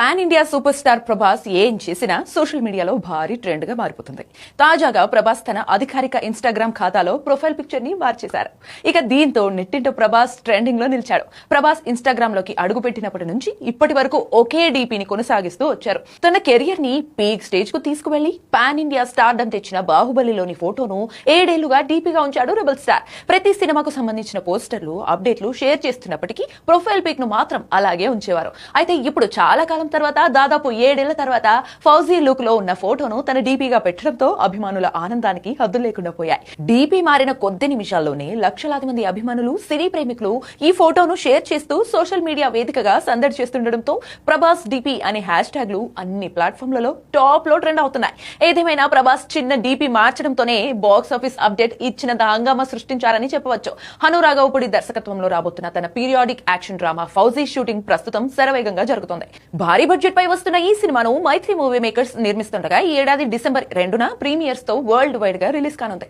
Pan India super star Prabhas ఏం చేసినా social మీడియాలో భారీ ట్రెండ్ గా మారిపోతుంది. తాజాగా ప్రభాస్ తన అధికారిక ఇన్స్టాగ్రామ్ ఖాతాలో ప్రొఫైల్ పిక్చర్ ని మార్చేశారు. ఇక దీంతో నెట్టింట ప్రభాస్ ట్రెండింగ్ లో నిలిచాడు. ప్రభాస్ ఇన్స్టాగ్రామ్ లోకి అడుగు పెట్టినప్పటి నుంచి ఇప్పటి వరకు ఒకే డీపీని కొనసాగిస్తూ వచ్చారు. తన కెరియర్ ని పీక్ స్టేజ్ కు తీసుకువెళ్లి పాన్ ఇండియా స్టార్డమ్ తెచ్చిన బాహుబలిలోని ఫోటోను 7 ఏళ్లుగా డీపీగా ఉంచాడు రెబల్ స్టార్. ప్రతి సినిమాకు సంబంధించిన పోస్టర్లు, అప్డేట్లు షేర్ చేస్తున్నప్పటికీ ప్రొఫైల్ పిక్ ను మాత్రం అలాగే ఉంచేవారు. అయితే ఇప్పుడు చాలా కాలం తర్వాత దాదాపు 7 ఏళ్ల తర్వాత ఫౌజీ లుక్ లో ఉన్న ఫోటోను తన డీపీగా పెట్టడంతో అభిమానుల ఆనందానికి హద్దులు లేకుండా పోయాయి. డీపీ మారిన కొద్ది నిమిషాల్లోనే లక్షలాది మంది అభిమానులు, సినీ ప్రేమికులు ఈ ఫోటోను షేర్ చేస్తూ సోషల్ మీడియా వేదికగా సందడి చేస్తుండటంతో ప్రభాస్ డీపీ అనే హ్యాష్ ట్యాగ్లు అన్ని ప్లాట్ఫామ్లలో టాప్ లో ట్రెండ్ అవుతున్నాయి. ఏదేమైనా ప్రభాస్ చిన్న డీపీ మార్చడంతోనే బాక్స్ ఆఫీస్ అప్డేట్ ఇచ్చినంత హంగామా సృష్టించారని చెప్పవచ్చు. హను రాఘవపూడి దర్శకత్వంలో రాబోతున్న తన periodic action drama fauji shooting ప్రస్తుతం శరవేగంగా జరుగుతుంది. భారీ బడ్జెట్ పై వస్తున్న ఈ సినిమాను మైత్రి మూవీ మేకర్స్ నిర్మిస్తుండగా ఈ ఏడాది డిసెంబర్ 2న ప్రీమియర్స్ తో వరల్డ్ వైడ్ గా రిలీజ్ కానుంది.